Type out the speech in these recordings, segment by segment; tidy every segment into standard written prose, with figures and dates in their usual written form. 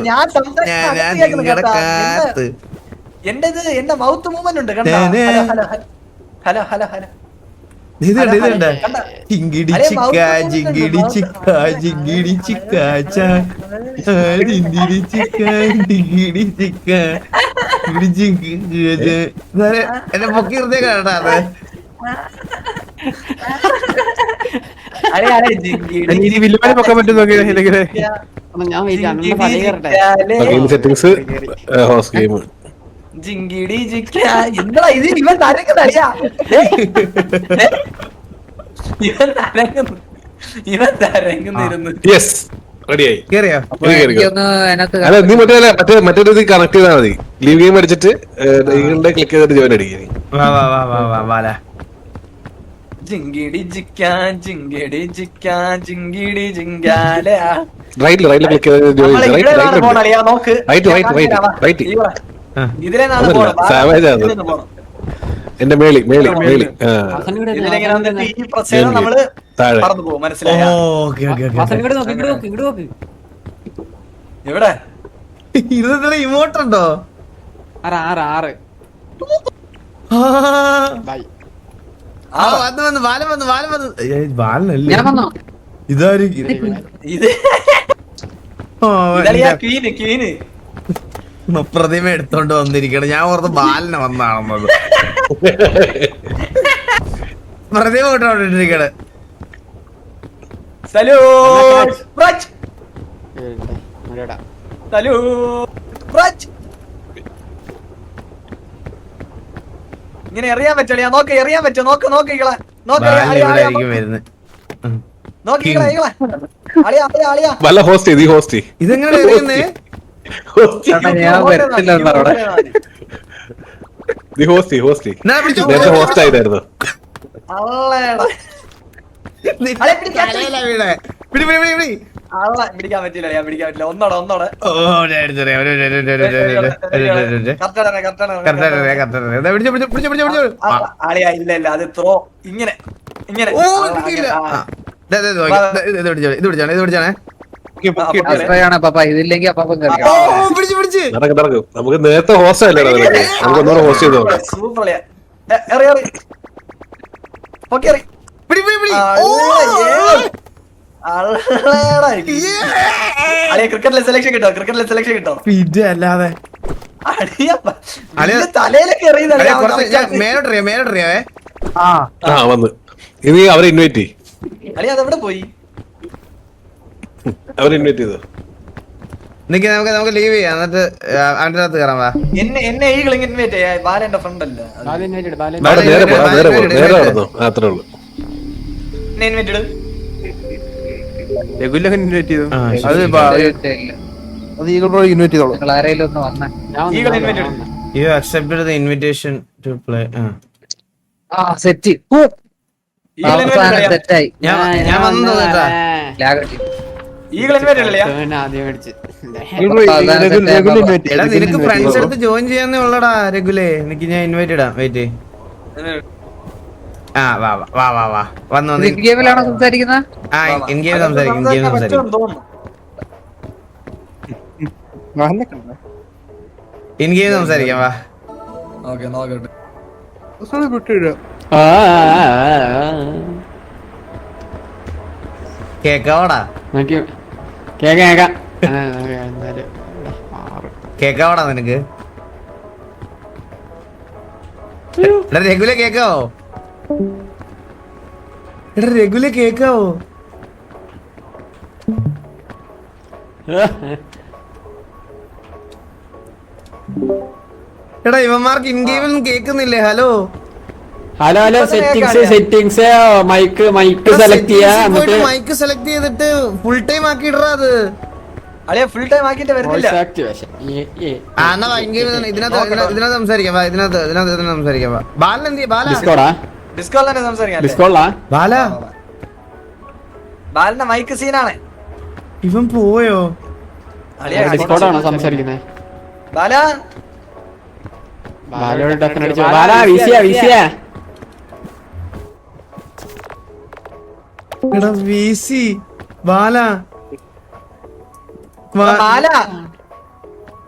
ഞാൻ നിങ്ങളുടെ കാത്ത്. എന്റെ മൗത്ത് മൂവ്മെന്റ് ഉണ്ട് കണ്ടോ? ഹലോ ഹലോ ഹലോ ഇതുണ്ട് ചിങ്കിടി ചിക്ക ജിങ്കിടി ചിക്ക ജിങ്കിടി ചിക്ക ജിങ്കിടി ചിക്ക ജിങ്കിടി ചിക്ക എന്നെ പൊക്കി ഹൃദയ കേട്ടാ അത്. പൊക്കാൻ പറ്റും നോക്കിയത് ജിങ്കിടി ജിക്ക എന്താ ഇത്? ഇവൻ തരങ്ങുന്നറിയാ, ഇവൻ തരങ്ങുന്നിരുന്നു. കേറിയോ? മറ്റേ കണക്ട് ചെയ്താൽ മതി. ലീവ് ഗെയിം അടിച്ചിട്ട് ക്ലിക്ക് ചെയ്തിട്ട് ജോയിൻ അടിക്കും. ജിങ്കിടി ജിക്ക ജിങ്കിടി ജിക്ക ജിങ്കിടി ജിങ്കാല. റൈറ്റില് ക്ലിക്ക് ചെയ്ത് ജോയിൻ. നോക്ക്, ഇതിലാണ് എന്റെ മേളി ഇതിലെങ്ങനെ വന്നിട്ട് ഈ പ്രശ്നം നമ്മള് പറന്നു പോകും. മനസ്സിലായോ? എവിടെ ഇരുപത്തി ഇമോട്ടുണ്ടോ? ബാലനല്ലേ ഇതായിരിക്കും. ഇത് ക്വീന് പ്രതിമ എടുത്തോണ്ട് വന്നിരിക്കണം. ഞാൻ ഓർത്ത് ബാലനെ വന്നാണെന്നത്. പ്രതിമ ഇട്ടോണ്ടിരിക്കണ. ഇങ്ങനെ എറിയാൻ പറ്റില്ല. നോക്ക്, എറിയാൻ പറ്റും. നോക്ക് നോക്കിക്കളെ, ഇതെങ്ങനെ എറിയുന്നേ? പിടിക്കാൻ പറ്റില്ല, ഒന്നോടെ ആളിയാ. ഇല്ല അത് ത്രോ ഇങ്ങനെ ഇങ്ങനെ. നമുക്ക് നേരത്തെ ഹോസ്റ്റ് അല്ലേ, നമുക്ക് ഒന്നുകൂടെ ഹോസ്റ്റ് ചെയ്തോ. സൂപ്പർ. ക്രിക്കറ്റിലെ സെലക്ഷൻ കിട്ടോ? പിന്നെ അല്ലാതെ തലയിലൊക്കെ മേലോട്ടറിയാവേ. വന്ന് ഇനി അവരെ ഇൻവൈറ്റ് ചെയ്യും. അളിയ അതെവിടെ പോയി? അവരെ ഇൻവൈറ്റ് ചെയ്തോ. നമുക്ക് ലീവ് ചെയ്യാം, എന്നിട്ട് അതിന്റെ അകത്ത് കയറാം. എന്നെ ഇൻവൈറ്റ് ചെയ്യാ. ബാലന്റെ ഫ്രണ്ട് അല്ല. അത്രേ ഉള്ളൂ. You accepted the invitation to play. Set ഞാൻ വന്നു കേട്ടാ. നിനക്ക് ഫ്രണ്ട്സ് എടുത്ത് ജോയിൻ ചെയ്യാന്നേ ഉള്ളടാ രഘുലേ. എനിക്ക് ഞാൻ ഇൻവൈറ്റ് ഇടാം. വെയിറ്റ്. വന്നു ഗെയിമിലാണോ സംസാരിക്കുന്നത്? ഇൻ ഗെയിം സംസാരിക്കും. ഇൻ ഗെയിം സംസാരിക്കാം. വാ. കേക്കാവടാ കേക്കാവടാ നിനക്ക്? രഘുല കേക്കാവോ? രഘുല കേക്കാവോ? എടാ ഇവന്മാർക്ക് ഇൻ ഗെയിമൊന്നും കേക്കുന്നില്ലേ? ഹലോ സെറ്റിംഗ്സ് മൈക്ക് സെലക്ട് ചെയ്യാ. മൈക്ക് സെലക്ട് ചെയ്തിട്ട് ഫുൾ ടൈം ആക്കിയിടാ. അത് ഫുൾ ടൈം ആക്കിട്ട് വരുന്നില്ല. ഇതിനകത്ത് സംസാരിക്കാം. ഇതിനകത്ത് സംസാരിക്കാം. ബാലൻ എന്ത് ചെയ്യും? ബാലന്റെ മൈക്ക് സീനാണ്. ഇവൻ പോയോ? സംസാരിക്കുന്നത്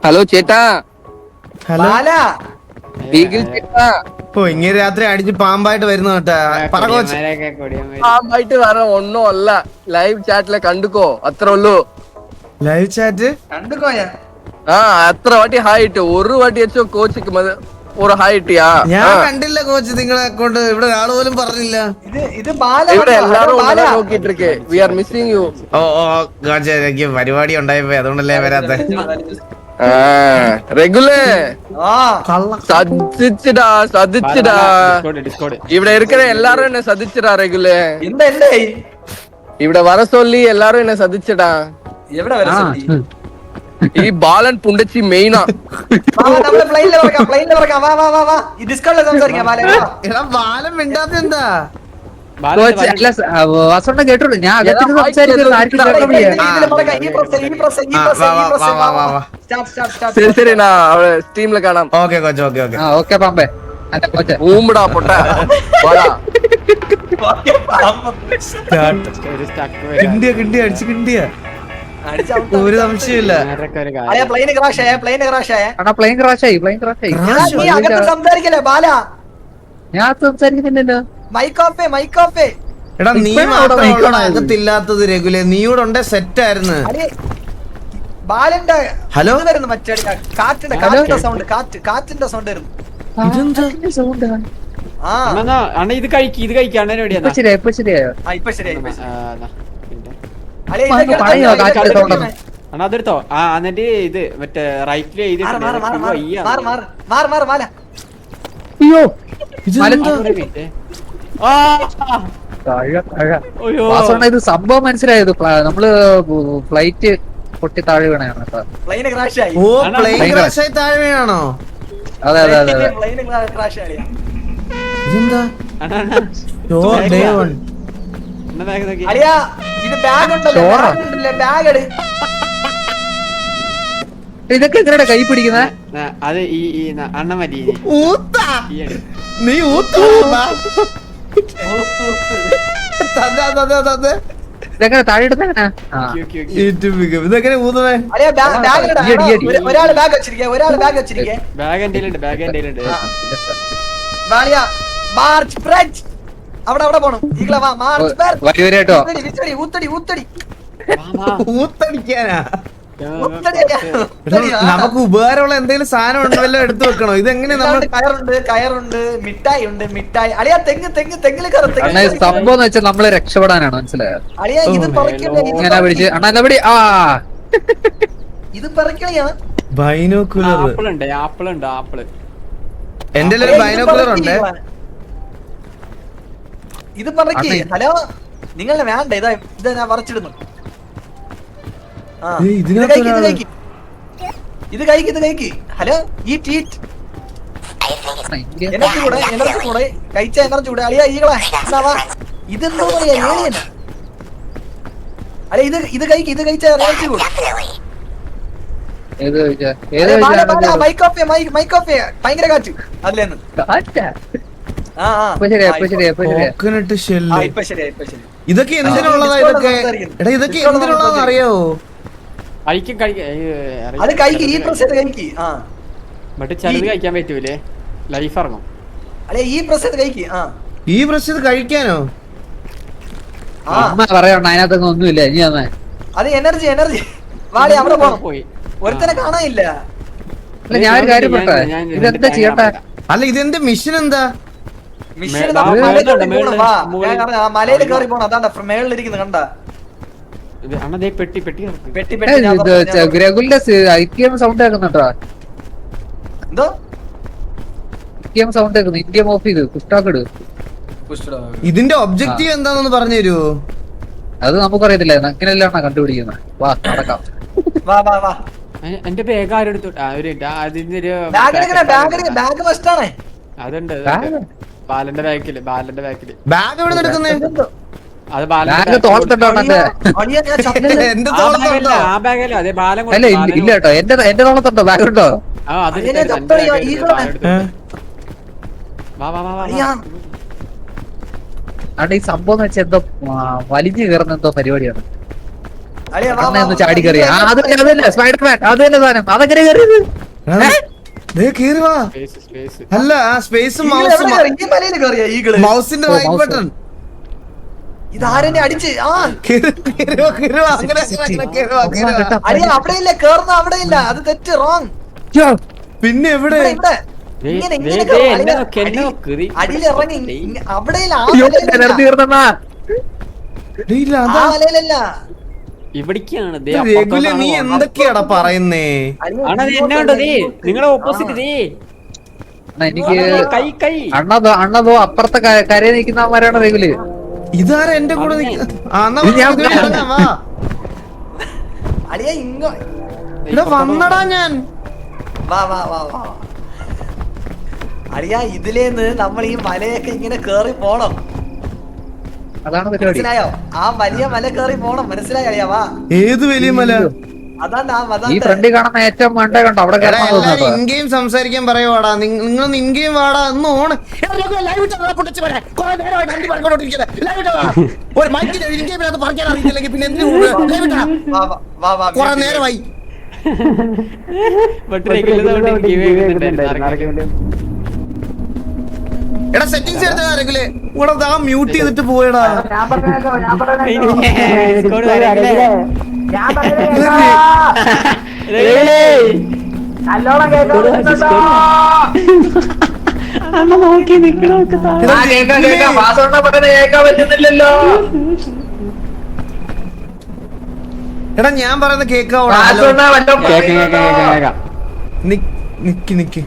ഹലോ ചേട്ടാ, ഹലോ ബീഗിൾ ചേട്ടാ. ഓ ഇങ്ങനെ രാത്രി അടിച്ച് പാമ്പായിട്ട് വരുന്ന കേട്ടാ. പറ കോച്ച്. ആയിട്ട് വர ഒന്നും അല്ല, ലൈവ് ചാറ്റിലെ കണ്ടുക്കോ, അത്ര ഉള്ളൂ. ലൈവ് ചാറ്റ് ആ അത്ര വാട്ടി ഹായ് ഇട്ട്, ഒരു വാട്ടി വെച്ചോ കോച്ചിക്ക് ഒരു ഹായ് ഇട്ടിയാ? ഞാൻ കണ്ടില്ല കോച്ച് നിങ്ങളെ അക്കൗണ്ട്. ഇവിടെ ഒരാൾ പോലും പറഞ്ഞില്ല. ഇവിടെ എല്ലാരും നോക്കിട്ടിരിക്കേ. We are missing you. ഓ ഓ കോച്ച് എനിക്ക് പരിപാടി ഉണ്ടായിപ്പോയി, അതുകൊണ്ടല്ലേ വരാത്ത. റെഗുലേ സതിച്ചിടാ സതിച്ചിടാ, ഇവിടെ இருக்கிற எல்லாரும் என்ன சதிச்சிடா ரெகுலே. ഇവിടെ വര சொல்லி எல்லாரும் என்ன சதிச்சிடா. ഈ ബാലൻ പുണ്ടച്ചി മെയിനാ. എടാ ബാലം മിണ്ടാത്ത എന്താ? വാസോണ്ട കേട്ടോളൂ, ഞാൻ അകത്തിട്ട് സംസാരിക്കുന്നത് ആർക്കും കേൾക്കാൻ വയ്യ. ശരി ശരി, നാ അവിടെ സ്ട്രീമില് കാണാം. Okay coach, okay okay. Okay പാമ്പേ, അല്ല കോച്ച് ഊമ്പടാ പൊട്ട. കിണ്ടിയ കിണ്ടിയ അടിച്ച് കിണ്ടിയ, ഒരു സംശയമില്ല. പ്ലെയിൻ ക്രാഷ് ആയി. ഞാൻ സംസാരിക്കുന്നില്ലല്ലോ. എടാ നീ മാത്രം അകത്തില്ലാത്തത് രഘുലെ, നീയോടെ ഉണ്ടേ സെറ്റ് ആയിരുന്നു. ഹലോ ഇത് കഴിക്കാണ് ശരിയായോ? അതെടുത്തോ. ആ എന്നിട്ട് ഇത് മറ്റേ റൈറ്റില് വാസോണ്ട ഇത് സംഭവം മനസ്സിലായത്. നമ്മള് ഫ്ലൈറ്റ് പൊട്ടി താഴെ വീണാണ്. ഓ പ്ലെയിൻ ക്രാഷ് ആയി താഴെ വീണാണോ? അതെ അതെ അതെ. ഇതെന്താ? ഇതൊക്കെ എന്തിനാ കൈ പിടിക്കുന്നത്? അത് ഈ അണ്ണ മതി. നീ ഇതെങ്ങനെ താഴെ ഇടുന്ന? ഇതെങ്ങനെ ഊതുവേ? ബാഗ് എന്റെ ഉണ്ട്. അവിടെ പോണം. വരിവരായിട്ടോ ഊത്തടിക്കാനാ? നമുക്ക് ഉപകാരമുള്ള എന്തെങ്കിലും സാധനം ഉണ്ടല്ലോ, എടുത്തു വെക്കണോ? ഇതെങ്ങനെ നമ്മൾ കയറുണ്ട്, മിഠായി ഉണ്ട്. അളിയാ തെങ്ങില് സംഭവം എന്ന് വെച്ചാൽ നമ്മള് രക്ഷപ്പെടാനാണ്, മനസ്സിലായോ? ഇങ്ങനെ പിടിച്ച് അണ്ണാ പിടി. ആ ഇത് പറിക്കണിയാണ്. ബൈനോക്കുലർ ആപ്പിൾ ഉണ്ട്. എന്റെ ഒരു ബൈനോക്കുലർ ഉണ്ട്. ഇത് പറിക്ക്. ഹലോ നിങ്ങളെ വേണ്ട, ഇത് ഞാൻ പറിച്ചിടുന്നു. ഇത് കഴിക്ക്. ഹലോ ഈ ടീറ്റ് എനർജി കൂടെ കഴിച്ച എനർജി കൂടെ. അളിയാ ഈകളെ ഇതെന്തോ ഏലിയൻ. അല്ലെ ഇത് കഴിച്ച എനർജി കൂടെ. മൈക്കോഫേ ഭയങ്കര കാറ്റ് അതിലെന്ന്. ഇതൊക്കെ എന്തിനുള്ളതാ? ഇതൊക്കെ എന്തിനുള്ളതെന്ന് അറിയാവോ? അത് കഴിക്ക്. ഈ പ്രസ് കഴിക്ക്. മറ്റേ ചെറുത് കഴിക്കാൻ പറ്റൂലേ? ലൈഫ് ഇറങ്ങും. അല്ലെ ഈ പ്രസ് കഴിക്ക്. ഈ പ്രസ് കഴിക്കാനോ? അമ്മ പറയണ്ട, അതിനകത്തൊന്നും ഒന്നുമില്ല. ഇനി തന്നെ അത് എനർജി വാടി അവിടെ പോണം. ഒരുത്തനെ കാണാനില്ല. ഞാൻ ഒരു കാര്യം പറട്ടെ, ഇതെന്താ ചെയ്യട്ടെ? അല്ല ഇതെന്ത് മിഷൻ എന്താ? മലയിൽ കയറി പോണം. അതാണ്ട മേളിലിരിക്കുന്നത് കണ്ട. ഗ്രഗുലിന്റെ ഐക്യം സൗണ്ട് കേൾക്കുന്നുണ്ടോ? എന്തോ ഐക്യം സൗണ്ട് കേൾക്കുന്നു. ഇന്ത്യ ഓഫ് ചെയ്ത് പുഷ്ടാക്കിട്. ഇതിന്റെ ഒബ്ജക്റ്റീവ് എന്താണെന്ന് പറഞ്ഞു തരുമോ? അത് നമുക്കറിയത്തില്ല. അങ്ങനെയല്ലാണ് കണ്ടുപിടിക്കുന്നത്. വാ നടക്കാം. എന്റെ ബാഗ് ആരെടുത്തു? അതുണ്ട് ബാലന്റെ ബാക്കില്. ബാഗ് എവിടെ എടുക്കുന്നേ? അത് ആ ബാഗല്ലോ. അതെ ബാലം. അല്ല ഇല്ല കേട്ടോ, എന്റെ തോളത്തുണ്ടോ ബാഗ് ഉണ്ടോ? അവിടെ ഈ സംഭവം എന്ന് വെച്ചാൽ എന്തോ വലിഞ്ഞു കയറുന്ന എന്തോ പരിപാടിയാണ്. അണ്ണ ഒന്ന് ചാടി കയറി അതല്ലേ സ്പൈഡർമാൻ അത് തന്നെ സാധനം അതെങ്ങനെ കയറിയത് കേറി വാ. അല്ല ആ സ്പേസും മൗസിന്റെ റൈറ്റ് ബട്ടൺ ഇതാരെന്നെ അടിച്ച് അവിടെ ഇല്ല കേറുന്ന അവിടെ ഇല്ല അത് തെറ്റ് റോങ്. പിന്നെ എവിടെ അടിയിലിറങ്ങി അവിടെ ഇല്ല ഇവിടേക്കാണ് നീ എന്തൊക്കെയാടാ പറയുന്നേ? നിങ്ങളെ ഓപ്പോസിറ്റ് എനിക്ക് അണ്ണതോ അപ്പുറത്തെ കരയെ നിൽക്കുന്നവന്മാരാണ് റെഗുല്. ഇതാരാ എന്റെ കൂടെ വന്നടാ ഞാൻ. അളിയാ ഇതിലേന്ന് നമ്മൾ ഈ മലയൊക്കെ ഇങ്ങനെ കേറി പോണം. അതാണ് മനസ്സിലായോ? ആ വലിയ മല കേറി പോണം. മനസ്സിലായോ അളിയാ? വാ. ഏത് വലിയ മല? ഈ ഫ്രണ്ടിൽ കാണുന്ന ഏറ്റവും മണ്ട കണ്ടോ അവിടെ ഇൻഗെയിം സംസാരിക്കാൻ പറയുവാടാ. നിങ്ങളൊന്ന് ഇൻഗെയിം വാടാ ഒന്ന് ഓണ്. പിന്നെ കുറെ നേരമായി. എടാ സെറ്റിംഗ്സ് എടുത്താ റെഗുലേ ഇവിടെ മ്യൂട്ട് ചെയ്തിട്ട് പോയടാ. എടാ ഞാൻ പറയുന്ന കേക്കാവോടാ? നിക്ക്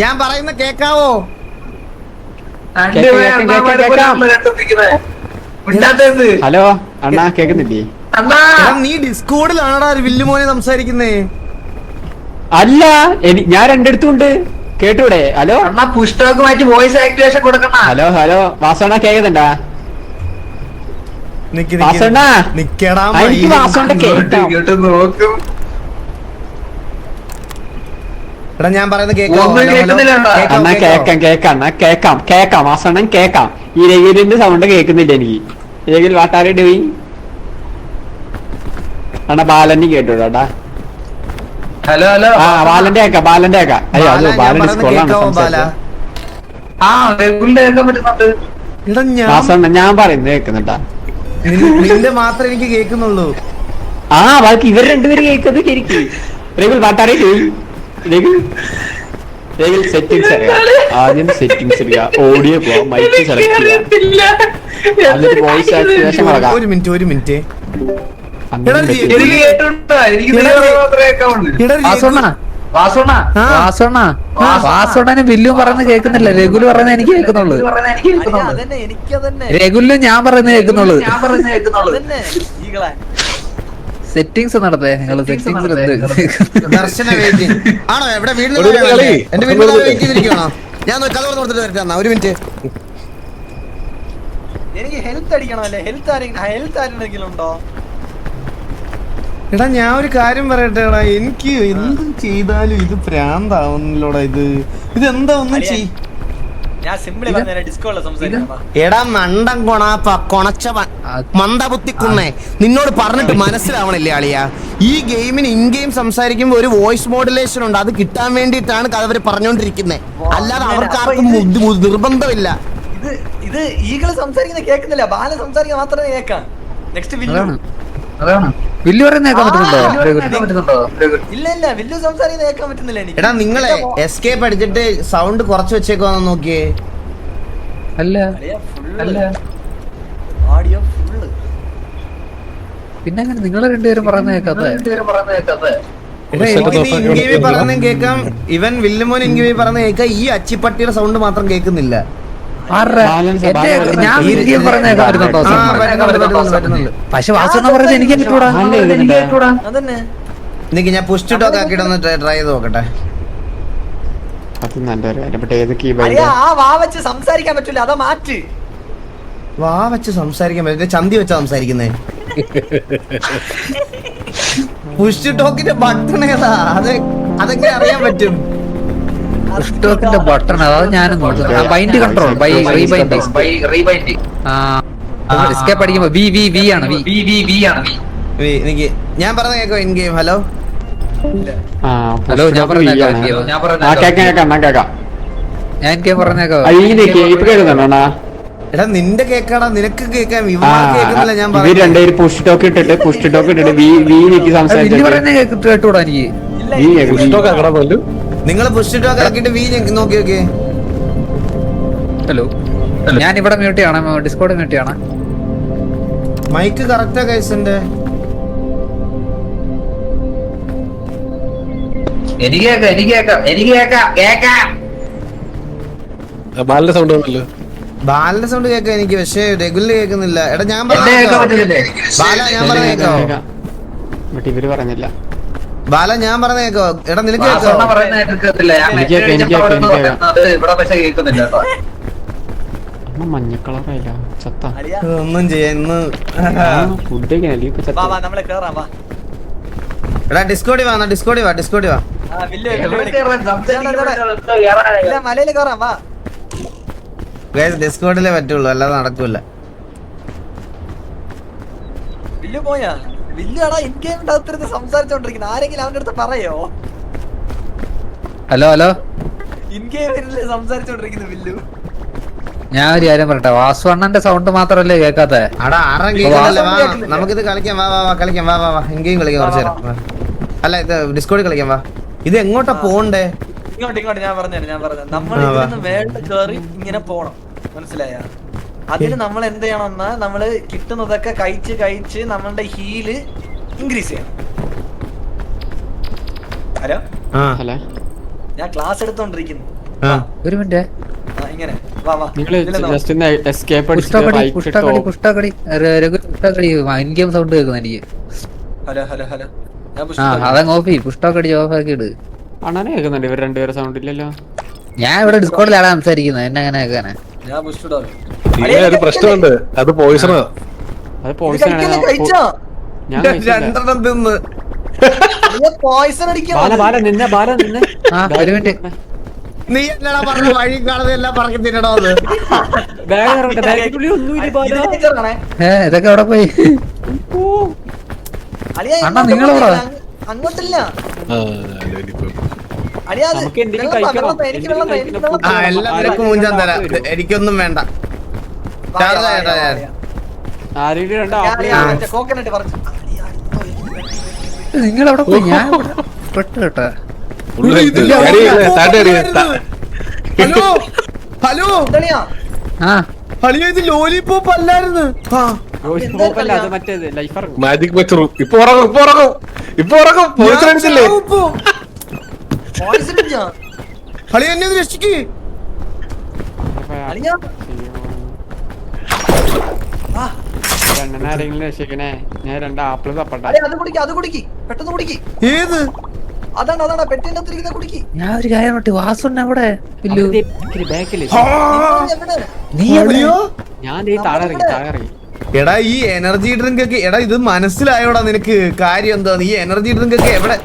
ഞാൻ പറയുന്ന കേക്കാവോ? ഹലോ അണ്ണാ കേക്കുന്നില്ലേ? നീ ഡിസ്കോഡിലാണടാ വില്ലുമോനെ സംസാരിക്കുന്നേ? അല്ല ഞാൻ രണ്ടിടത്തുണ്ട് കേട്ടൂടെ? ഹലോ അണ്ണാ പുസ്തകം മാറ്റി വോയിസ് ആക്ടിവേഷൻ കൊടുക്കണം. ഹലോ ഹലോ വാസോണ കേക്കുന്നുണ്ടാ? നിക്കടാ എനിക്ക് വാസോണ്ട കേൾക്കാം. എടാ ഞാൻ പറയുന്ന അണ്ണാ കേക്കാം വാസോണ്ണൻ കേക്കാം. ഈ രഗുലിന്റെ സൗണ്ട് കേൾക്കുന്നില്ല എനിക്ക്. രഗുൽ വാട്ടാരെ ഡൂയിങ്? അണ്ണാ ബാലന്റെ കേട്ടോടാ. ഹലോ ഹലോ ആ ബാലന്റെ കേക്കാം അയ്യോ അത് ബാലന്റെ സ്കൂളാണ് വാസോണ്ണൻ ഞാൻ പറയുന്നത് കേൾക്കുന്നുണ്ടാ? നിന്റെ മാത്രം എനിക്ക് കേൾക്കുന്നുള്ളൂ. ആ ബാക്കി ഇവർ രണ്ടുപേരും കേൾക്കുന്നത് ശരിക്കും. രഗുൽ വാട്ടാരെ ഡൂയിങ്? സെറ്റിംഗ്സ് ആദ്യം സെറ്റിംഗ്സ് എടുക്കുക, ഓഡിയോ പോവാം, മൈക്ക് സെലക്ട് ചെയ്യാം, എന്നിട്ട് വോയിസ് ആക്ടിവേഷൻ കൊടുക്കാം. ഒരു മിനിറ്റ് വാസോണന് വില്ലും പറയുന്നത് കേൾക്കുന്നില്ല. രഘുല് പറയുന്നത് എനിക്ക് കേൾക്കുന്നുള്ളൂ. രഘുലിനും ഞാൻ പറയുന്നത് കേൾക്കുന്നുള്ളൂ. സെറ്റിംഗ്സ് നടത്തേ നിങ്ങള്. സെറ്റിംഗ്സിൽ ദർശന വെയിറ്റിംഗ് ആണോ? എവിടെ വീട്ടിൽ എന്റെ വീട്ടിൽ വെയിറ്റ് ചെയ്തിരിക്കണോ? ഞാൻ കഥ കൊടുത്തിട്ട് വരട്ടെ. ഒരു മിനിറ്റ്. എനിക്ക് ഹെൽത്ത് അടിക്കണമല്ലേ? ഹെൽത്ത് ആരെങ്കിലും ഉണ്ടോ? എടാ ഞാൻ ഒരു കാര്യം പറയട്ടെ എടാ, എനിക്ക് എന്തും ചെയ്താലും ഇത് പ്രാന്താവുന്നില്ലോടാ. ഇതെന്താ ഒന്നും ചെയ്. എടാ മണ്ടം കൊണച്ചവൻ മന്ദബുദ്ധിക്കുന്നേ, നിന്നോട് പറഞ്ഞിട്ട് മനസ്സിലാവണില്ലേ ആളിയാ? ഈ ഗെയിമിന് ഇൻ ഗെയിം സംസാരിക്കുമ്പോ ഒരു വോയിസ് മോഡുലേഷൻ ഉണ്ട്. അത് കിട്ടാൻ വേണ്ടിയിട്ടാണ് അവര് പറഞ്ഞോണ്ടിരിക്കുന്നത്. അല്ലാതെ അവർക്കാർക്കും നിർബന്ധമില്ല. ഇത് ഈകള് സംസാരിക്കുന്ന കേൾക്കുന്നില്ല, ബാല സംസാരിക്കാൻ മാത്രമേ കേൾക്കാം. നെക്സ്റ്റ് വില്ലു പറയുന്നത് കേൾക്കാൻ പറ്റുന്നുണ്ടോ? ഇല്ല വില്ലു സംസാരിക്കുന്നത് കേൾക്കാൻ പറ്റുന്നില്ല എനിക്ക്. എടാ നിങ്ങളെ എസ്കേപ്പ് അടിച്ചിട്ട് സൗണ്ട് കുറച്ച് വെച്ചേക്കുവാന്ന് നോക്കിയേ. അല്ല ഓഡിയോ ഫുള്ള്. പിന്നെ അങ്ങനെ നിങ്ങൾ രണ്ടുപേരും പറയുന്നത് കേൾക്കാതെ? ഇൻഗേമി പറയുന്ന കേൾക്കാം, ഇവൻ വില്ലുമോൻ ഇൻഗേമി പറയുന്ന കേൾക്കാം. ഈ അച്ചിപ്പട്ടിയുടെ സൗണ്ട് മാത്രം കേൾക്കുന്നില്ല. പക്ഷെ വാസന പറയുന്നത് എനിക്ക് ഞാൻ പുഷ് ടോക്ക് ആക്കിയിട്ടൊന്ന് ട്രൈ ചെയ്ത് നോക്കട്ടെ. സംസാരിക്കാൻ പറ്റൂല, അതാ മാറ്റ്. വാ വെച്ച് സംസാരിക്കാൻ പറ്റില്ല, ചന്തി വെച്ചാ സംസാരിക്കുന്നേ. പുഷ് ടോക്കിന്റെ ബട്ടൺ ഏതാ? അതെങ്ങനെ അറിയാൻ പറ്റും? ബട്ടൺ അതായത് ഞാനും bind control by rebinding. Escape അടിക്കുമ്പോ വി ആണ് എനിക്ക് ഞാൻ പറഞ്ഞ കേക്കോ ഇൻ ഗെയിം. ഹലോ ഹലോ ഞാൻ പറഞ്ഞേക്കാം ഞാൻ പറഞ്ഞേക്കോ ഇപ്പൊ കേൾക്കുന്നുണ്ടോ? എടാ നിന്റെ കേക്കാടാ, നിനക്ക് കേക്കാം, ഇവന്മാർക്ക് കേൾക്കുന്നില്ല. ഞാൻ ഇവര് രണ്ടുപേര് പുഷ് ടോക്ക് ഇട്ടിട്ട് വീക്ക് സംസാരിച്ചു കേട്ടൂടാ എനിക്ക്. നിങ്ങൾ പുഷിട്ടൊക്കെ ആക്കിട്ട് വീ നോക്കി നോക്കിയേ. ഹലോ ഞാൻ ഇവിടെ മ്യൂട്ട് ചെയ്യണം, ഡിസ്കോഡ് മ്യൂട്ട് ചെയ്യണം. മൈക്ക് കറക്റ്റാ കൈസിന്റെ. ബാലിന്റെ സൗണ്ട് വന്നല്ലോ. ബാലിന്റെ സൗണ്ട് കേൾക്കാം എനിക്ക്, പക്ഷെ റെഗുലർ കേൾക്കുന്നില്ല. എടാ ഞാൻ ബാല ഞാൻ പറഞ്ഞ കേക്കോ? ഇവര് പറഞ്ഞില്ല. ബാല ഞാൻ പറഞ്ഞ കേക്കോ? എടാ നിനക്ക് കേക്കോ? മഞ്ഞ കളറായില്ല ചത്ത ഒന്നും ചെയ്യാ ഇന്ന്. ഫുഡ് എടാ ഡിസ്കോഡി വാ, ഡിസ്കോഡി വാ. മലയില് കയറാം വാ. ഡിസ്കോഡിലേ പറ്റുള്ളൂ, അല്ലാതെ നടക്കൂല. വില്ലു പോയാ? വില്ലുടാ ഇൻ ഗെയിം അകത്തിരുന്ന് സംസാരിച്ചോണ്ടിരിക്കുന്ന ആരെങ്കിലും അവന്റെ അടുത്ത് പറയോ? ഹലോ ഇൻ ഗെയിമിൽ സംസാരിച്ചോണ്ടിരിക്കുന്ന വില്ലു. ഞാൻ ഒരു കാര്യം പറയട്ടെ, വാസുവണ്ണന്റെ സൗണ്ട് മാത്രല്ലേ കേക്കാത്തെ? അടാ ആരും കേൾക്കുന്നില്ല. വാ നമുക്കിത് കളിക്കാം. വാ കളിക്കാം. വാ എങ്കേയും കളിക്കാം കുറച്ചു നേരം. അല്ല ഇത് ഡിസ്കോഡിൽ കളിക്കാം. വാ. ഇത് എങ്ങോട്ടാ പോണ്ടേ? ഇങ്ങോട്ട് ഞാൻ പറഞ്ഞു നമ്മൾ ഇതിന്ന് വേൾഡ് കേറി ഇങ്ങനെ പോണം, മനസ്സിലായ? അതിന് നമ്മൾ എന്ത് ചെയ്യണമെന്നാ, നമ്മള് കിട്ടുന്നതൊക്കെ കഴിച്ച് നമ്മളുടെ ഹീല് ഇൻക്രീസ് ചെയ്യണം. ഹലോ ഞാൻ ക്ലാസ് എടുത്തോണ്ടിരിക്കുന്നു. ഒരു മിനിറ്റ് ഇങ്ങനെ വാ ഇൻഗെയിം സൗണ്ട് കേൾക്കുന്ന എനിക്ക്. ഹലോ അതങ്ങ് ഓഫ് ചെയ്യും, പുഷ്ടൊക്കെ അടിച്ച് ഓഫ് ആക്കി ഇട്. അണ്ണാനെ കേൾക്കുന്നുണ്ട്, ഇവർ രണ്ടുപേരെ സൗണ്ട് ഇല്ലല്ലോ. ഞാൻ ഇവിടെ ഡിസ്കോഡിലാണ് സംസാരിക്കുന്നത്, എന്നെ അങ്ങനെ കേൾക്കാനാ? ഒരു പ്രശ്നമുണ്ട്, അത് പോയിസണാ. അത് പോയിസൺ രണ്ടെണ്ണം തിന്ന്. ഒരു മിനിറ്റ്. നീ എന്നടാ പറഞ്ഞ വഴി കാണുന്നത് എല്ലാം പറഞ്ഞു തിന്നടോ. ഇതൊക്കെ എവിടെ പോയി? അണ്ണാ നിങ്ങളെവിടെ? അങ്ങോട്ടില്ല. എല്ലാവർക്കും മൂഞ്ചാൻ തരാം, എനിക്കൊന്നും വേണ്ട. നിങ്ങളെവിടെ പോയി? ഞാൻ പെട്ട് കേട്ടാ. ഹലോ ഇത് ലോലിപോപ്പ് അല്ലായിരുന്നു. മാജിക് മച്ചറും ഇപ്പൊ ഉറങ്ങും പോയിസണിച്ചില്ലേ? ഹലോ എന്നെ ഒന്ന് രക്ഷിക്ക്. ആരെങ്കിലും രക്ഷിക്കണേ, ഞാൻ 2 ആപ്പിൾ തപ്പട്ടെ. പെട്ടെന്ന് കുടിക്ക്. ഏത്? അതാണ് പെട്ടിന്റെ അകത്തിരിക്കുന്ന കുടിക്ക്. ഞാൻ ഒരു കാര്യം പറ്റി, വാസുണ്ണ അവിടെ എടാ ഈ എനർജി ഡ്രിങ്ക് ഒക്കെ, എടാ ഇത് മനസ്സിലായോടാ നിനക്ക് കാര്യം എന്താ? ഈ എനർജി ഡ്രിങ്ക് ഒക്കെ എവിടെ?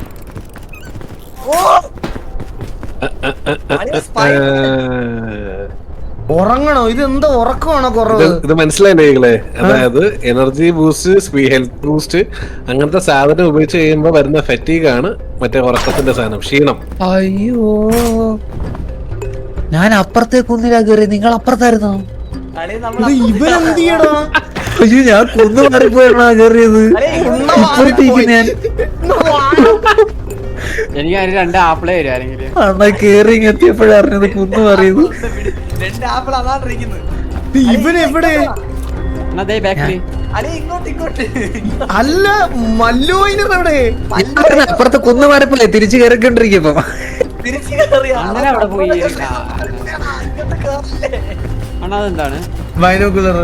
ഉറങ്ങണോ? ഇത് എന്താ ഉറക്കമാണോ കുറവ്? ഇത് മനസ്സിലായില്ലേ? അതായത് എനർജി ബൂസ്റ്റ്, ഹെൽത്ത് ബൂസ്റ്റ് അങ്ങനത്തെ സാധനം ഉപയോഗിച്ച് കഴിയുമ്പോ വരുന്ന ഫെറ്റീഗ് ആണ് മറ്റേ ഉറക്കത്തിന്റെ സാധനം, ക്ഷീണം. അയ്യോ ഞാൻ അപ്പുറത്തേക്ക് ഒന്നിലാ കയറി, നിങ്ങൾ അപ്പുറത്തായിരുന്നോ? ഇവരെന്ത് ചെയ്യടാ? അയ്യോ ഞാൻ കുന്നു മാറിപ്പോയാണോ കയറിയത്? ഞാൻ എനിക്ക് അതിന് 2 ആപ്പിളേ വരും ആരെങ്കിലും. അണ്ണാ കേറി എത്തിയപ്പോഴാ അറിഞ്ഞത് കുന്നു മാറിയത്. ഇവനെവിടെ? അല്ല മല്ലുവിനെവിടെ? അപ്പുറത്തെ കുന്നു മാറിപ്പോലെ തിരിച്ചു കയറിക്കൊണ്ടിരിക്കുമ്പോ അങ്ങനെ അവിടെ പോയി. അതെന്താണ് ബൈനോക്കുലർ?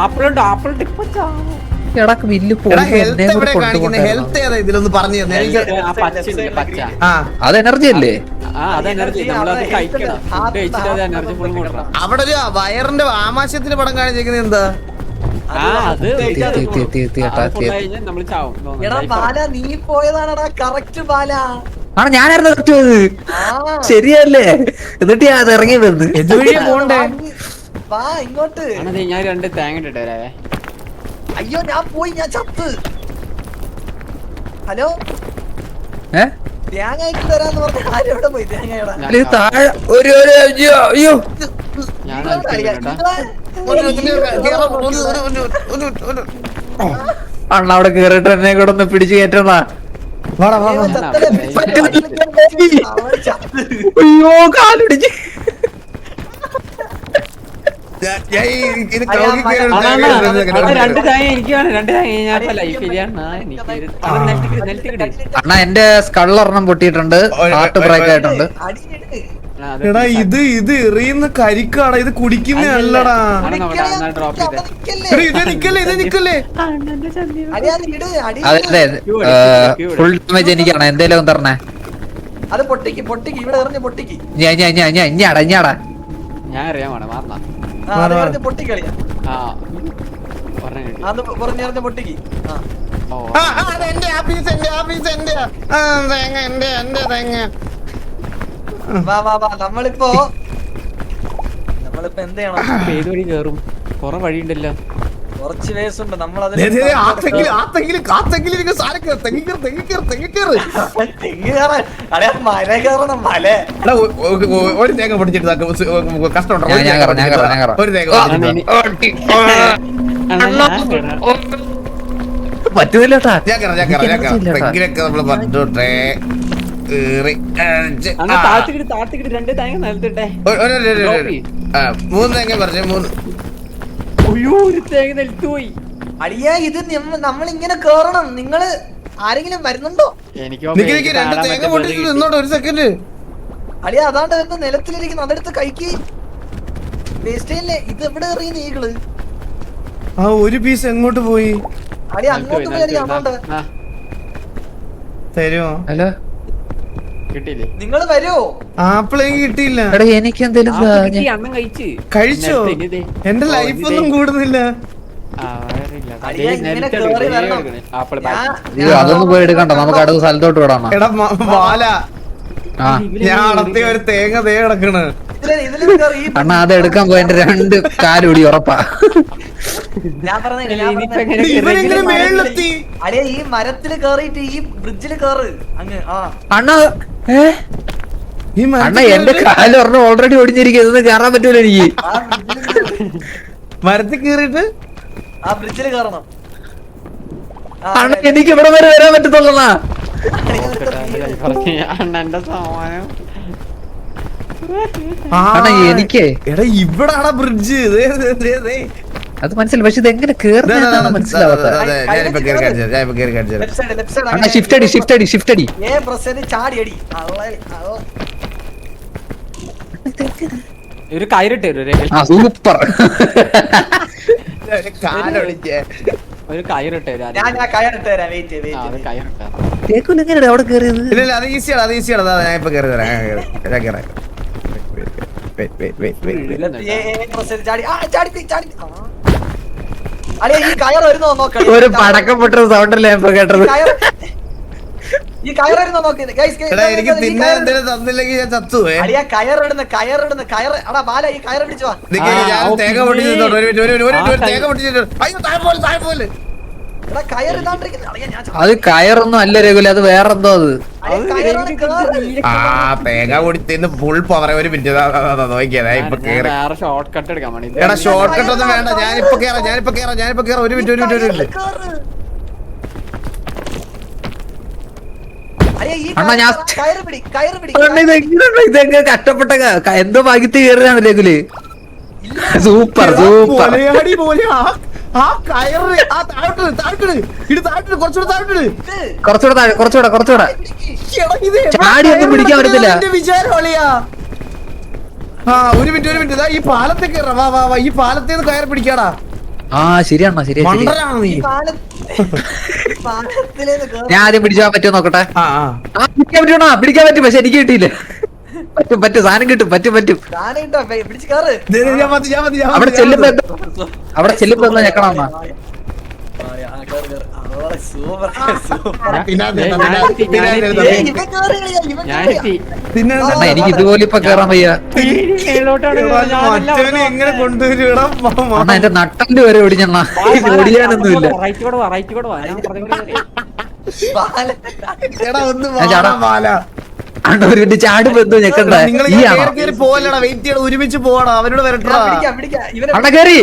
ആപ്പിളുണ്ട്, apple tip. എടക്ക് വില്ല് ഹെൽത്ത് ഏതാ ഇതിലൊന്ന് പറഞ്ഞു തന്നെ. അത് എനർജി അല്ലേ? അവിടെ ഒരു വയറിന്റെ ആമാശയത്തിന്റെ പടം കാണിച്ചിരിക്കുന്നത് എന്താ? നീ പോയതാണടാ കറക്റ്റ് ബാല. ആണ് ഞാനായിരുന്നു ശരിയല്ലേ? എന്നിട്ട് ഞാൻ ഇറങ്ങി വന്ന് ഇതുവഴി പോണ്ടേ? വാ ഇങ്ങോട്ട്. ഞാൻ 2 തേങ്ങ ഇട്ടിട്ടേ. അയ്യോ ഞാൻ പോയി, ഞാൻ ചത്ത്. ഹലോ തേങ്ങ ഇട്ട് തരാന്ന് പറഞ്ഞ ആരും എവിടെ പോയി? തേങ്ങയുടെ ഞാൻ അണ്ണ അവിടെ കേറിട്ട് എന്നെ കൂടെ ഒന്ന് പിടിച്ചു കയറ്റണ. അയ്യോ കാലുടിച്ച്. ഇത് 2 തേങ്ങ എനിക്ക് വേണം. 2 തേങ്ങ ഞാൻ ലൈഫ് അണ്ണാ എന്റെ സ്കള്ളൊരെണ്ണം പൊട്ടിയിട്ടുണ്ട്, ഹാർട്ട് ബ്രേക്ക് ആയിട്ടുണ്ട്. എടാ ഇത് എറിയുന്ന കരിക്കാടാ, ഇത് കുടിക്കുന്ന അല്ലടാ. ഇത് നിക്കല്ലേ. അതെ ഫുൾ ഡാമേജ് എനിക്കാണ്. എന്തേലും തരണേ. അത് പൊട്ടിക്ക് ഇവിടെ എറിഞ്ഞ് പൊട്ടിക്ക്. ഞാടാ ഞാൻ അറിയാൻ വേണം. പൊട്ടിക്കളിയാ പറഞ്ഞെറിഞ്ഞ് പൊട്ടിക്ക്. വാ നമ്മളിപ്പോ എന്ത് ചെയ്യണം? ഏത് വഴി കേറും? കൊറേ വഴിയുണ്ടല്ലോ. കുറച്ച് വേസുണ്ട് നമ്മൾ മല കയറണം. മല ഒരു തേങ്ങ പൊടിച്ചിട്ട് കഷ്ടം. ഒരു തേങ്ങ പറ്റൂല. ഞാൻ തെങ്ങിലൊക്കെ നമ്മള് പറഞ്ഞോട്ടെ. താഴ്ത്തിക്കിട്ട് 2 തേങ്ങ നിലത്തിട്ടെ. 3 തേങ്ങ പറഞ്ഞു. 3 ഒരു തേങ്ങ നിലത്ത് പോയി. അളിയാ ഇത് നമ്മളിങ്ങനെ കേറണം. നിങ്ങള് ആരെങ്കിലും വരുന്നുണ്ടോ? എനിക്ക് 2 തേങ്ങ പൊട്ടിച്ച് നിന്നോട്ടെ ഒരു സെക്കൻഡ്. അളിയാ അതാണ്ട് വരുന്ന നിലത്തിലിരിക്കുന്നു, അതെടുത്ത് കഴിക്ക്. വേസ്റ്റ് ചെയ്യല്ലേ. ഇത് എവിടെ എറിയുന്ന ഈകള്? ആ ഒരു പീസ് എങ്ങോട്ട് പോയി? അളിയാ അങ്ങോട്ട് പോയി. അങ്ങോട്ട് തരുമോ? ഹലോ കിട്ടിയില്ലേ? നിങ്ങള് വരുമോ? ആപ്പിളേക്ക് കിട്ടിയില്ല. എനിക്ക് എന്തെങ്കിലും അണ്ണം കഴിച്ചോ? എന്റെ ലൈഫ് ഒന്നും കൂടുന്നില്ല. അതൊന്നും പോയി എടുക്കണ്ട, നമുക്ക് അടുത്ത സ്ഥലത്തോട്ട് വിടാം. എടാ ബാല, ഞാൻ നടത്തിയ ഒരു തേങ്ങ കിടക്കണ്. അണ്ണാ അത് എടുക്കാൻ പോയി എന്റെ 2 കാലുടി ഉറപ്പാ. ഇവരെങ്ങനെ മേളിലെത്തി? അളിയ ഈ മരത്തില് കേറിയിട്ട് ഈ ബ്രിഡ്ജില് കേറ് അങ്ങ്. അണ്ണാ അണ്ണാ എന്റെ കാല് ഒരെണ്ണം ഓൾറെഡി ഒടിഞ്ഞിരിക്കുന്നത്, കയറാൻ പറ്റൂല എനിക്ക്. മരത്തിൽ കേറിയിട്ട് ആ ബ്രിഡ്ജില് കേറണം. അണ്ണാ എനിക്ക് ഇവിടെ വരെ വരാൻ പറ്റത്തുള്ളൂ. അണ്ണന്റെ സാമാനം എനിക്ക് എടാ ഇവിടാണ് ബ്രിഡ്ജ്. അത് മനസ്സിലായി, പക്ഷെ ഇത് എങ്ങനെ കേറുന്നതാണ് മനസ്സിലാവാത്ത. ഷിഫ്റ്റ് അടി. ഒരു കയറിട്ട് സൂപ്പർ. ഒരു കയറിട്ട് എങ്ങനെയാണ് അവിടെ കേറിയത്? അത് ഈസിയാണ്, അത് ഈസിയാണ്. ഞാൻ ഇപ്പൊ കയറി തരാം. ഒരു പടക്കം പൊട്ടുന്ന സൗണ്ട് അല്ലേ ഇപ്പൊ കേട്ടത്? എനിക്ക് തിന്നാൻ എന്തെങ്കിലും തന്നില്ലെങ്കിൽ ഞാൻ ചത്തുവേ. കയറിടുന്ന ബാല ഈ കയറ് പിടിച്ചോ. തേങ്ങ പൊട്ടിച്ചിട്ടോ? തേങ്ങ പൊട്ടിച്ചിട്ടോ? അയ്യോ താഴെ പോലെ. അത് കയറൊന്നും അല്ല രഘുല, അത് വേറെന്തോ. അത് ആ തേങ്ങ പൊടിത്തിന് ഫുൾ പവർ. ഒരു മിനിറ്റ് നോക്കിയതാ ഇപ്പൊ കേറി. ഷോർട്ട് കട്ട് എടുക്കാൻ വേണ്ടി. എടാ ഷോർട്ട് കട്ട് ഒന്നും വേണ്ട, ഞാനിപ്പോ കേറാം. ഒരു മിനിറ്റ്. അണ്ണാ ഞാൻ ഇതെങ്ങനെ കഷ്ടപ്പെട്ട എന്തോ ഭാഗ്യത്തിൽ കയറിയാണ് രഘുല്. സൂപ്പർ. ആ കയറ് ആ താഴോട്ട് കുറച്ചുകൂടെ ചാടി ഒന്നും പിടിക്കാൻ പറ്റത്തില്ല. വിചാരം അളിയാ. ആ ഒരു മിനിറ്റ്. ഈ പാലത്തെ കയറാ. വാ ഈ പാലത്തേന്ന് കയറി പിടിക്കാടാ. ആ ശരിയാണോ? ശരിയാ. നീ ഞാൻ ആദ്യം പിടിച്ചാൻ പറ്റുമോ നോക്കട്ടെ. പിടിക്കാൻ പറ്റും, പക്ഷെ എനിക്ക് കിട്ടിയില്ല. പറ്റും സാധനം കിട്ടും. പറ്റും. അവിടെ ചെല്ലുമ്പോ ഞെക്കണം. സൂപ്പർ അണ്ണാ എനിക്ക് ഇതുപോലെ ഇപ്പൊ കേറാൻ വയ്യ. എങ്ങനെ കൊണ്ടുവരും അണ്ണാ എന്റെ നട്ടല് വരെ ഒടിഞ്ഞണ്ണ, ഓടിയാനൊന്നുമില്ല. എടാ ഒന്ന് ഞാൻ ചാടാം. അണ്ണാ ഒരു മിനിറ്റ് ചാടുമ്പോ എന്തോ ഞെക്കണ്ട. ഈ ആണോ പോവല്ലടാ, വെയിറ്റ് ചെയ്യണം, ഒരുമിച്ച് പോവാടാ, അവരോട് വരട്ടാ. അണ്ണാ കേറി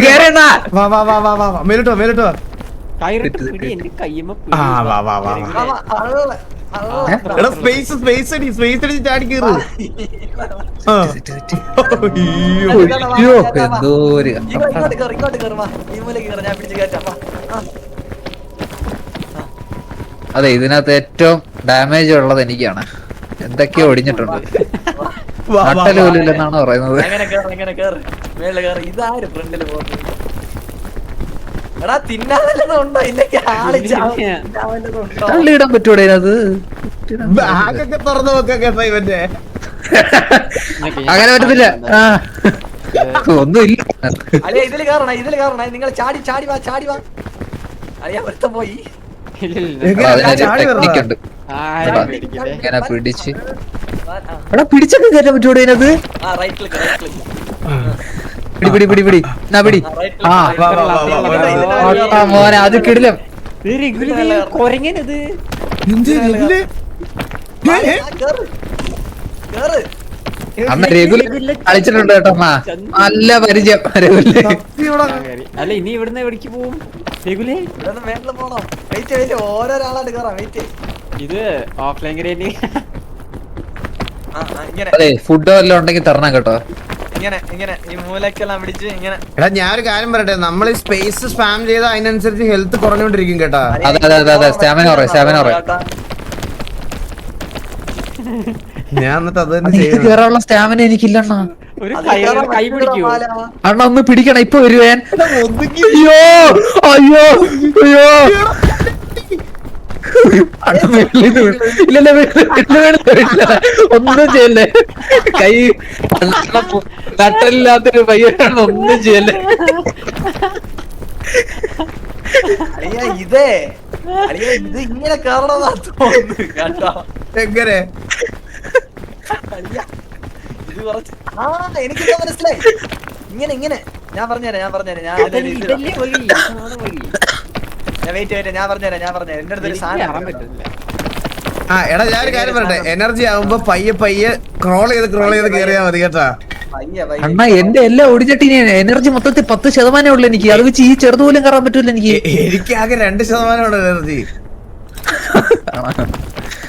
കേറിയണ്ണാ. വാ വാ വാ വാ വാ വാ, മേലിട്ടോ മേലിട്ടോ. എടാ സ്പേസ് സ്പേസ് അടി, സ്പേസ് അടിച്ച് ചാടി കയറ്. അയ്യോ എന്തോ ഒരു ഇങ്ങോട്ട് കയറുവാ, ഈ മൂലക്ക് കയറി, ഞാൻ പിടിച്ച് കയറ്റാം. അതെ, ഇതിനകത്ത് ഏറ്റവും ഡാമേജ് ഉള്ളത് എനിക്കാണ്. എന്തൊക്കെയോ ഒടിഞ്ഞിട്ടുണ്ട്. നട്ടല് പോലും ഇല്ലെന്നാണ് പറയുന്നത്. എങ്ങനെ കേറ് മേളില് കേറ്. ഇതാര് ഫ്രണ്ടില് പോകുന്നത്? എടാ തിന്നാവല്ലതുണ്ടോ? ഇല്ലെങ്കിൽ ആള് ചാവല്ലതുണ്ടോ? തള്ളിയിടാൻ പറ്റൂടെ അത്? ബാഗൊക്കെ തുറന്നു നോക്കാം കേട്ടോ ഇവന്റെ. അങ്ങനെ പറ്റത്തില്ല. ആ ഒന്നുമില്ല. അളിയ ഇതില് കയറണ, നിങ്ങൾ ചാടി വാ അളിയ ഒരുത്തം പോയി. അതിനൊരു ടെക്നിക്ക് ഉണ്ട്. ഇങ്ങനെ പിടിച്ച് എടാ പിടിച്ചൊക്കെ കയറ്റാൻ പറ്റൂടെ ഇതിനകത്ത്? റൈറ്റ് ക്ലിക്ക് പിടി പിടി പിടി പിടി എന്നാ പിടി. ആ മോനെ അത് കിടിലം. എന്ത് ഇതില്? കേറ്. അന്ന് രഘുല കളിച്ചിട്ടുണ്ട് കേട്ടോ അമ്മ, നല്ല പരിചയം രഘുല്. അല്ല ഇനി ഇവിടുന്ന് എവിടേക്ക് പോവും രഘുലേ? ഇവിടുന്ന് മേളില് പോണം. വെയിറ്റ് ഓരോരാളായിട്ട് കയറാം. വെയിറ്റ് ഇത് ഓഫ്ലൈൻ ഗ്രേഡിങ്. ഇങ്ങനെ അതെ, ഫുഡ് വല്ലതും ഉണ്ടെങ്കിൽ തരണം കേട്ടോ. ഇങ്ങനെ ഈ മൂലക്കെല്ലാം പിടിച്ച് ഇങ്ങനെ. എടാ ഞാനൊരു കാര്യം പറയട്ടെ, നമ്മൾ ഈ സ്പേസ് സ്പാം ചെയ്ത അതിനനുസരിച്ച് ഹെൽത്ത് കുറഞ്ഞോണ്ടിരിക്കും കേട്ടാ. അതെ അതെ അതെ അതെ, സ്റ്റാമിന കുറേ. ഞാൻ എന്നിട്ട് അത് തന്നെ ഇത് ചെയ്യുന്നു. കേറാനുള്ള സ്റ്റാമിന എനിക്കില്ലണ്ണ. ഒരു കൈ പിടിക്കൂ. അണ്ണ ഒന്ന് പിടിക്കണം, ഇപ്പൊ വരുവേൻ. അയ്യോ അയ്യോ അയ്യോ. ഇല്ലല്ല ഒന്നും ചെയ്യല്ലേ. കൈ നട്ടലില്ലാത്തൊരു പയ്യനാണ്, ഒന്നും ചെയ്യല്ലേ. ഇത് ഇങ്ങനെ കേറണമെന്നാ തോന്നുന്നു കേട്ടോ. എങ്ങനെ? ഇത് കുറച്ച് എനിക്കിത് മനസ്സിലായി. ഇങ്ങനെ ഞാൻ പറഞ്ഞുതരാം. ഞാൻ പറഞ്ഞുതരാം. എന്റെ അടുത്തൊരു സാധനം. ആ എടാ ഞാനൊരു കാര്യം പറയട്ടെ, എനർജി ആവുമ്പോ പയ്യെ ക്രോൾ ചെയ്ത് കേറിയാ മതി കേട്ടാ. പയ്യെ അണ്ണാ എന്റെ എല്ലാം ഒടിഞ്ഞിട്ട് എനർജി മൊത്തത്തിൽ 10% ഉള്ളു എനിക്ക്. അത് വെച്ച് ഈ ചെറുത് പോലും കയറാൻ പറ്റൂല എനിക്ക്. എനിക്ക് ആകെ 2% എനർജി.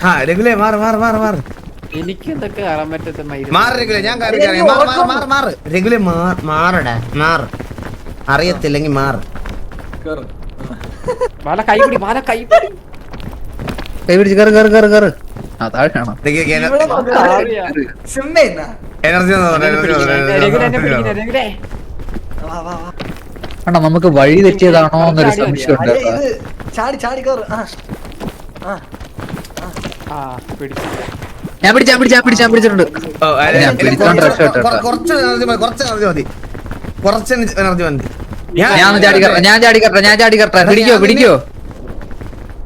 ആ രഘുലേ മാറ്. എനിക്ക് എന്തൊക്കെ കയറാൻ പറ്റത്ത മാറ് രഘുലേ, ഞാൻ കാര്യം മാറ് രഘുലേ, മാറടാ മാറ്. അറിയത്തില്ലെങ്കി മാറ്. കേറ്. കൈ പിടി. കൈ പിടിച്ച് കയറ്. ആ താഴെ കാണാം. ഇവിടെ നോക്ക്. സിമ്മേന്നാ. എനർജി വാ. അണ്ണാ നമുക്ക് വഴി തെറ്റിയതാണോ എന്നൊരു സംശയം ഉണ്ട് അളിയ, കേട്ടോ. ഇത് ചാടി കേറ്. ഞാൻ പിടിച്ചിട്ടുണ്ട്. ഞാൻ പിടിച്ചോണ്ട് രക്ഷപ്പെട്ടു കേട്ടോ. കുറച്ച് എനർജി മതി. ഞാൻ ചാടി കറട്ടെ. പിടിക്കോ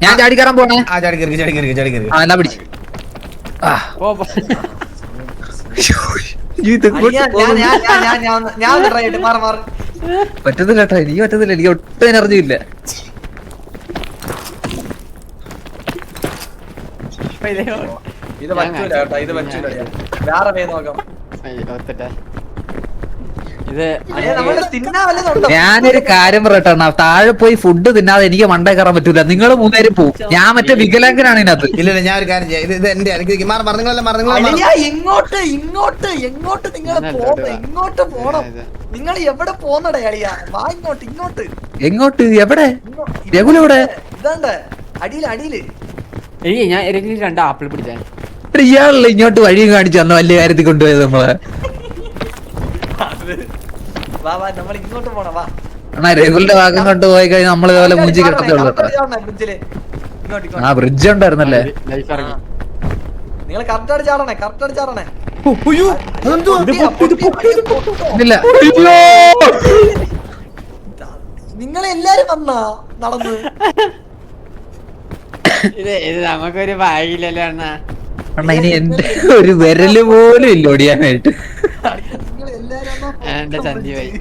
ഞാൻ ചാടി കയറാൻ പോണേ. ആ ചാടി കയറി. ആ എന്നാ പിടിച്ച്. ഞാൻ ട്രൈ ചെയ്തിട്ട് മാറി. പറ്റത്തില്ല കേട്ടോ, എനിക്ക് പറ്റത്തില്ല. എനിക്ക് ഒട്ടും എനർജി ഇല്ല. ഇത് പറ്റൂല കേട്ടോ, ഇത് പറ്റൂല. വേറെ വേ നോക്കാം. ഞാനൊരു കാര്യം പറയട്ടെ, താഴെ പോയി ഫുഡ് തിന്നാതെ എനിക്ക് മണ്ടേ കയറാൻ പറ്റൂല. നിങ്ങൾ 3 പേരും പോവും, ഞാൻ മറ്റേ വികലാംഗനാണ് ഇതിനകത്ത്. ഇല്ല ഞാൻ ഒരു കാര്യം ചെയ്യാം, ഇത് എന്റെ എങ്ങോട്ട് ഇങ്ങോട്ട് പോണം. നിങ്ങൾ എവിടെ പോന്നടേ അളിയ? വാ ഇങ്ങോട്ട്. എങ്ങോട്ട്? എവിടെ? രഘുല എവിടെ? ഇതാണ്ട് അടിയില്. ഞാൻ 2 ആപ്പിൾ പിടിച്ചാ. ഇയാളല്ലേ ഇങ്ങോട്ട് വഴി കാണിച്ചു തന്ന വലിയ കാര്യത്തിൽ കൊണ്ടുപോയത് നമ്മളെ. വാ നമ്മൾ ഇങ്ങോട്ട് പോണം. വാ ആ രഘുലിന്റെ ഭാഗം കൊണ്ടുപോയി കഴിഞ്ഞാൽ നമ്മൾ ഇതുപോലെ മൂഞ്ചി കിടത്തേ ഉള്ളൂ കേട്ടോ. ആ ബ്രിഡ്ജ് ഉണ്ടായിരുന്നല്ലേ? നിങ്ങൾ കറക്റ്റായിട്ട് ചാടണേ. ഇല്ല. നിങ്ങളെല്ലാരും വന്നാ നടന്ന് ഇത് നമുക്കൊരു ഭാഗ്യമില്ലല്ലോ അണ്ണാ. അണ്ണാ ഇനി എന്റെ ഒരു വിരല് പോലും ഇല്ല ഒടിയാനായിട്ട്. എന്റെ ചന്തി പോയി.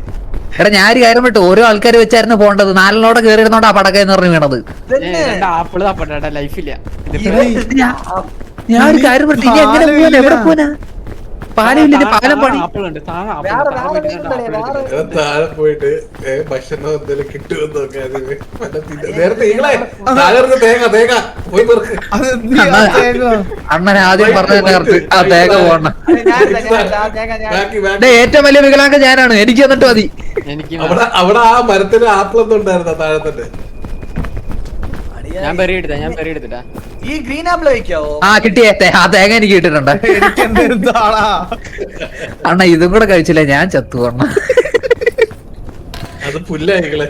എടാ ഞാൻ ഒരു കാര്യം വിട്ടു, ഓരോ ആൾക്കാർ വെച്ചായിരുന്നു പോണ്ടത്. നാലിനോടെ കയറിയിരുന്നോണ്ടാ പടക്കെന്ന് പറഞ്ഞു വീണത്. രണ്ട് ആപ്പിള് തപ്പട്ടെ, ലൈഫില്ല. ഞാൻ ഒരു കാര്യം വിട്ടു, ഇനി എങ്ങനെ പോവാൻ, എവിടെ പോനാ? പാലമില്ല, പാലം പണി. ആപ്പിളുണ്ട് താഴെ താഴെ പോയിട്ട് ഭക്ഷണം എന്തെങ്കിലും കിട്ടുമെന്ന് നോക്കിയാൽ നേരത്തെ നിങ്ങളെ താഴെ തേങ്ങ തേങ്ങ പോയി പെറുക്ക്. അണ്ണൻ ആദ്യം പറഞ്ഞ ആ തേങ്ങ പോണ. ബാക്കി ബാക്കി ഏറ്റവും വലിയ വികലാംഗ ഞാനാണ്, എനിക്ക് എന്നിട്ട് മതി. എനിക്ക് അവിടെ ആ മരത്തിന് ആപ്പിളൊന്നും ഉണ്ടായിരുന്ന താഴെ തന്നെ. ഞാൻ പെറി എടുത്തിട്ടാ. ഈ ഗ്രീൻ ആപ്പിൾ കഴിക്കാവോ? ആ കിട്ടിയേ, ആ തേങ്ങ എനിക്ക് കിട്ടിട്ടുണ്ട്. അണ്ണ ഇതും കൂടെ കഴിച്ചില്ല, ഞാൻ ചത്തു. അണ്ണ അത് പുല്ലായികളെ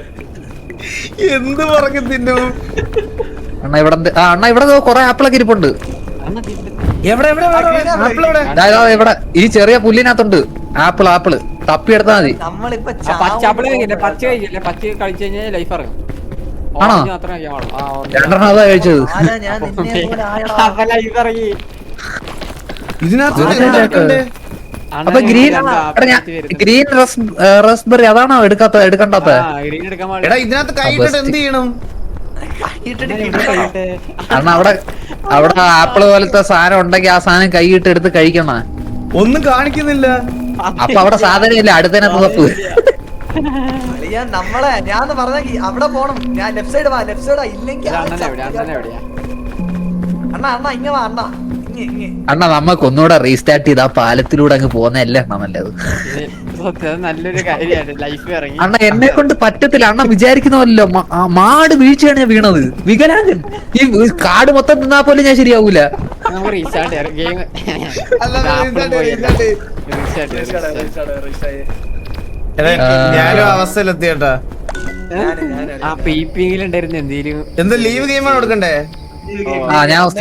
എന്ത് പറഞ്ഞു തിന്നു? അണ്ണ ഇവിടെ അണ്ണ ഇവിടെ കൊറേ ആപ്പിളൊക്കെ ഇരിപ്പുണ്ട്. എവിടെ എവിടെ ആപ്പിൾ എവിടെ? ഇവിടെ ഈ ചെറിയ പുല്ലിനകത്തുണ്ട് ആപ്പിള് തപ്പിയെടുത്താ മതി. നമ്മളിപ്പോ പച്ചാപ്പിള് കഴിക്കില്ല, പച്ച കഴിക്കില്ല. പച്ച കഴിച്ചു കഴിഞ്ഞാൽ ലൈഫ് ഇറങ്ങും. ആണോ? ഓറഞ്ച് മാത്രമേ കഴിക്കാവുള്ളൂ. രണ്ടെണ്ണം അതാ കഴിച്ചത്. ഞാൻ നിന്നെ പോലെ ആയടാ. അപ്പൊ ലൈഫ് ഇറങ്ങി. ഇതിനകത്ത് അപ്പൊ ഗ്രീൻ റസ്ബെറി അതാണോ എടുക്കണ്ടാത്ത? ഗ്രീൻ എടുക്കാൻ പാടില്ല. എടാ ഇതിനകത്ത് കൈയിട്ടിട്ട് എന്ത് ചെയ്യണം? അണ്ണ അവിടെ ആപ്പിള് പോലത്തെ സാധനം ഉണ്ടെങ്കിൽ ആ സാധനം കൈയിട്ട് എടുത്ത് കഴിക്കണ. ഒന്നും കാണിക്കുന്നില്ല. അപ്പൊ അവിടെ സാധനം ഇല്ല, അടുത്തതിനകത്ത് തപ്പ്. നമ്മളെ ഞാൻ പറഞ്ഞ അവിടെ പോണം. ഞാൻ ലെഫ്റ്റ് സൈഡ് ലെഫ്റ്റ് സൈഡാ ഇല്ലെങ്കിൽ അണ്ണനെ എവിടെയാ? അണ്ണ ഇങ്ങ വാ അണ്ണ. അണ്ണ നമുക്ക് ഒന്നുകൂടെ റീസ്റ്റാർട്ട് ചെയ്ത് ആ പാലത്തിലൂടെ അങ്ങ് പോകുന്നതല്ലേ അണ്ണ നല്ലത്. സത്യം നല്ലൊരു കാര്യമാണ്, ലൈഫ് ഇറങ്ങി. അണ്ണ എന്നെ കൊണ്ട് പറ്റത്തില്ല. അണ്ണ വിചാരിക്കുന്നല്ലോ മാട് വീഴ്ചയാണ് ഞാൻ വീണത്. വികലാംഗൻ ഈ കാട് മൊത്തം നിന്നാ പോലും ഞാൻ ശരിയാവൂല. നമുക്ക് റീസ്റ്റാർട്ട് ഗെയിം. ഞാനും അവസ്ഥയിലെത്തിയേട്ടാ. ആ പിപിയിലുണ്ടായിരുന്നു എന്തേലും. എന്താ ലീവ് ഗെയിമാണ് കൊടുക്കണ്ടേ? ഞാൻ അവസ്ഥ